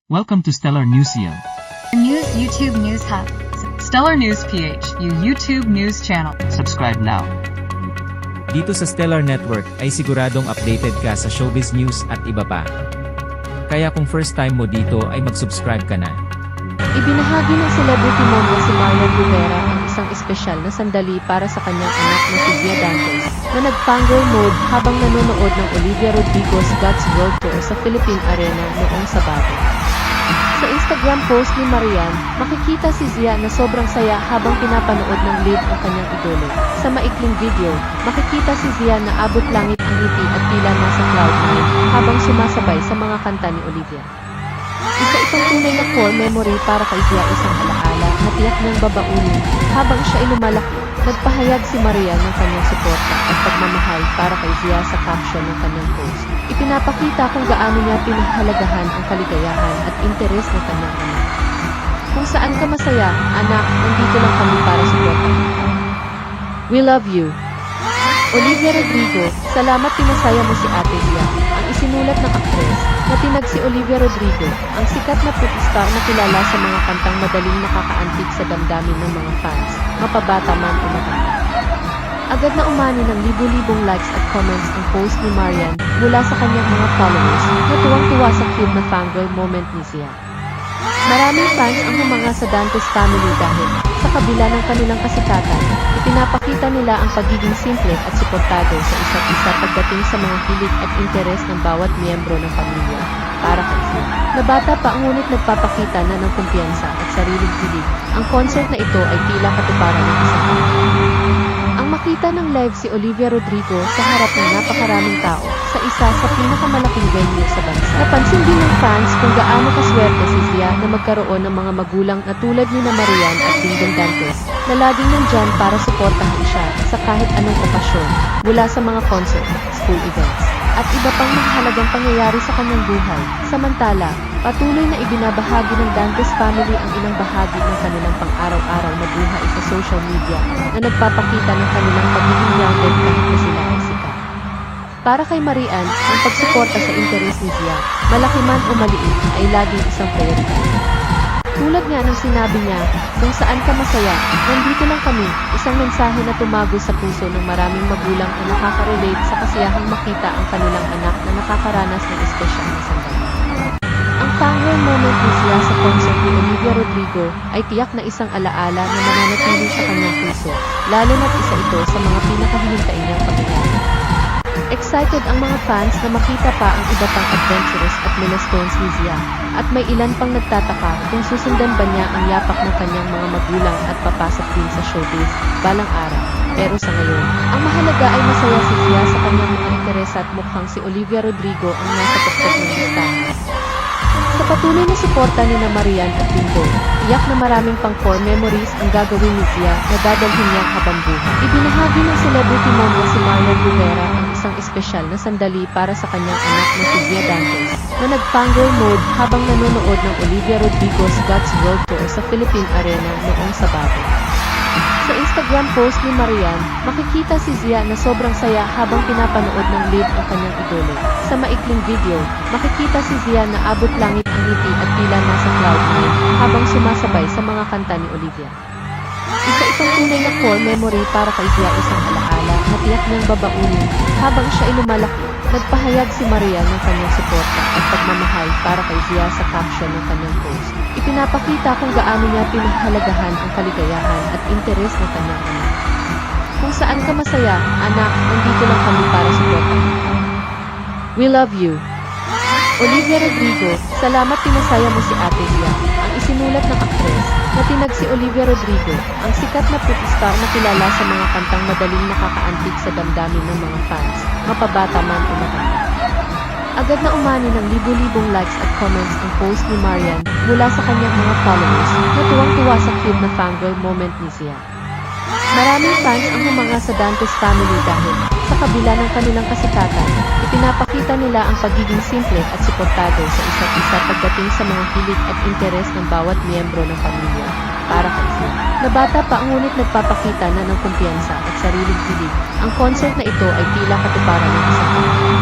Welcome to Stellar Newsium. News YouTube News Hub. Stellar News PH, YouTube news channel. Subscribe now. Dito sa Stellar Network ay siguradong updated ka sa showbiz news at iba pa. Kaya kung first time mo dito ay mag-subscribe ka na. Ibinahagi ng celebrity mom na si Marian Rivera ang isang espesyal na sandali para sa kanyang anak na si Zia Dantes, na nag-fangirl mode habang nanonood ng Olivia Rodrigo's God's World Tour sa Philippine Arena noong Sabado. Sa Instagram post ni Marian, makikita si Zia na sobrang saya habang pinapanood ng live ang kanyang idolo. Sa maikling video, makikita si Zia na abot langit ang ngiti at tila nasa cloud9 habang sumasabay sa mga kanta ni Olivia. Isa itong tunay na core memory para kay Zia, isang alaala na tiyak niyang babaunin habang siya ay lumalaki. Nagpahayag si Marian ng kanyang suporta at pagmamahal para kay Zia sa caption ng kanyang post. Ipinapakita kung gaano niya pinahalagahan ang kaligayahan at interes ng kanyang anak. Kung saan ka masaya, anak, nandito lang kami para suportahan ka. We love you. Olivia Rodrigo, salamat pinasaya mo si Ate Zia. Ang isinulat ng aktres na tinag si Olivia Rodrigo, ang sikat na star na kilala sa mga kantang madaling nakakaantig sa damdamin ng mga fans, mapabata man o matanda. Agad na umani ng libu-libong likes at comments ang post ni Marian mula sa kanyang mga followers na tuwang-tuwa sa cute na fangirl moment ni Zia. Maraming fans ang humanga sa Dantes family dahil, sa kabila ng kanilang kasikatan, ipinapakita nila ang pagiging simple at suportado sa isa't isa pagdating sa mga hilig at interes ng bawat miyembro ng pamilya. Para kay Zia, na bata pa ngunit nagpapakita na ng kumpiyansa at sariling hilig, ang concert na ito ay tila katuparan ng isang pamilya. Ang makita ng live si Olivia Rodrigo sa harap ng napakaraming tao sa isa sa pinakamalaking venue sa bansa. Napansin din ng fans kung gaano kaswerte si Zia na magkaroon ng mga magulang na tulad ni Marian at Dingdong Dantes na laging nandyan para suportahan siya sa kahit anong okasyon, mula sa mga concert, school events, at iba pang mahalagang pangyayari sa kanyang buhay. Samantala, patuloy na ibinabahagi ng Dantes family ang ilang bahagi ng kanilang pang-araw-araw na buhay sa social media na nagpapakita ng kanilang pagiging grounded kahit na sila ay sikat. Para kay Marian, ang pagsuporta sa interes ni Zia, malaki man o maliit, ay laging isang prioridad. Tulad nga ng sinabi niya, kung saan ka masaya, nandito lang kami, isang mensahe na tumago sa puso ng maraming magulang na nakaka-relate sa kasiyahang makita ang kanilang anak na nakakaranas ng espesyal na sandali. Ang fangirl moment ni Zia sa concert ni Olivia Rodrigo ay tiyak na isang alaala na mananatili sa kanyang puso, lalo na't isa ito sa mga pinakahihintayin niyang pangyayari. Excited ang mga fans na makita pa ang iba pang adventurous at milestones ni Zia, at may ilan pang nagtataka kung susundan ba niya ang yapak ng kanyang mga magulang at papasok din sa showbiz balang araw. Pero sa ngayon, ang mahalaga ay masaya si Zia sa kanyang mga interes at mukhang si Olivia Rodrigo ang nasa tuktok ng listahan. Sa patuloy na suporta ni Marian at Dingdong, tiyak na maraming pang core memories ang gagawin ni Zia na dadalhin niyang habang buhay. Ibinahagi ng celebrity mom na si Marian Rivera ang isang espesyal na sandali para sa kanyang anak na si Zia Dantes, na nag-fangirl mode habang nanonood ng Olivia Rodrigo's God's World Tour sa Philippine Arena noong Sabado. Sa Instagram post ni Marian, makikita si Zia na sobrang saya habang pinapanood ng live ang kanyang idolo. Sa maikling video, makikita si Zia na abot langit ang ngiti at tila nasa cloud9 habang sumasabay sa mga kanta ni Olivia. Isa itong tunay na core memory para kay Zia, isang alaala na tiyak niyang babaunin habang siya ay lumalaki. Nagpahayag si Marian ng kanyang suporta at pagmamahal para kay Zia sa caption ng kanyang post. Ipinapakita kung gaano niya pinahalagahan ang kaligayahan at interes ng kanyang anak. Kung saan ka masaya, anak, nandito lang kami para suportahan ka. We love you. Olivia Rodrigo, salamat pinasaya mo si Ate Zia. Ang isinulat ng aktres na tinag si Olivia Rodrigo, ang sikat na star na kilala sa mga kantang madaling nakakaantig sa damdamin ng mga fans, mapabata man o matanda. Agad na umani ng libu-libong likes at comments ang post ni Marian mula sa kanyang mga followers na tuwang-tuwa sa cute na fangirl moment ni Zia. Maraming fans ang humanga sa Dantes family dahil, sa kabila ng kanilang kasikatan, ipinapakita nila ang pagiging simple at suportado sa isa't isa pagdating sa mga hilig at interes ng bawat miyembro ng pamilya. Para kay Zia, na bata pa ngunit nagpapakita na ng kumpiyansa at sariling hilig, ang concert na ito ay tila katuparan ng isang pamilya.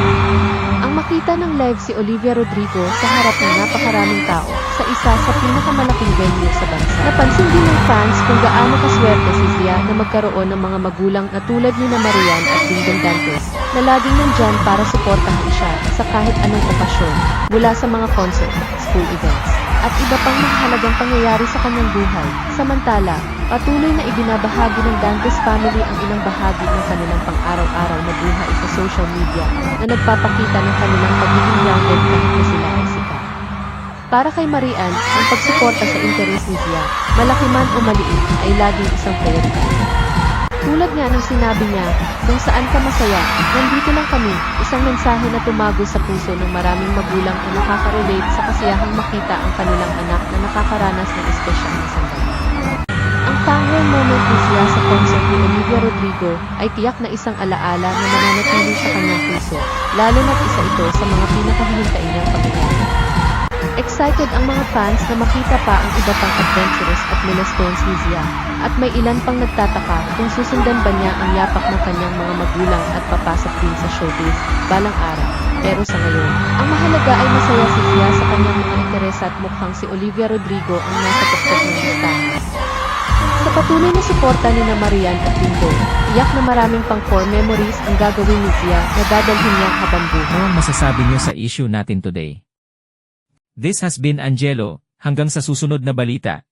Ang makita Nagpakita ng live si Olivia Rodrigo sa harap ng napakaraming tao sa isa sa pinakamalaking venue sa bansa. Napansin din ng fans kung gaano kaswerte si Zia na magkaroon ng mga magulang na tulad ni na Marian at Dingdong Dantes na laging nandyan para suportahan siya sa kahit anong okasyon mula sa mga concert, school events, at iba pang mahalagang pangyayari sa kanyang buhay. Samantala, patuloy na ibinabahagi ng Dantes family ang ilang bahagi ng kanilang pang-araw-araw na buhay sa social media na nagpapakita ng kanilang pagiging grounded kahit na sila ay sikat. Para kay Marian, ang pagsuporta sa interes ni Zia, malaki man o maliit, ay laging isang priority. Tulad nga ng sinabi niya, kung saan ka masaya, nandito lang kami, isang mensahe na tumago sa puso ng maraming magulang na nakaka-relate sa kasiyahang makita ang kanilang anak na nakakaranas ng espesyal na sandali. Ang fangirl moment ni Zia sa concert ni Olivia Rodrigo ay tiyak na isang alaala na mananatili sa kanyang puso, lalo na't isa ito sa mga pinakahihintain niyang pangyayari. Excited ang mga fans na makita pa ang iba pang adventurous at milestones ni Zia, at may ilan pang nagtataka kung susundan ba niya ang yapak ng kanyang mga magulang at papasok din sa showbiz balang araw. Pero sa ngayon, ang mahalaga ay masaya si Zia sa kanyang mga interes at mukhang si Olivia Rodrigo ang nasa tuktok ng listahan. Sa patuloy na suporta ni na Marian at Dingdong, tiyak na maraming pang core memories ang gagawin ni Zia na dadalhin niya habang buhay. Ano ang masasabi niyo sa issue natin today? This has been Angelo, hanggang sa susunod na balita.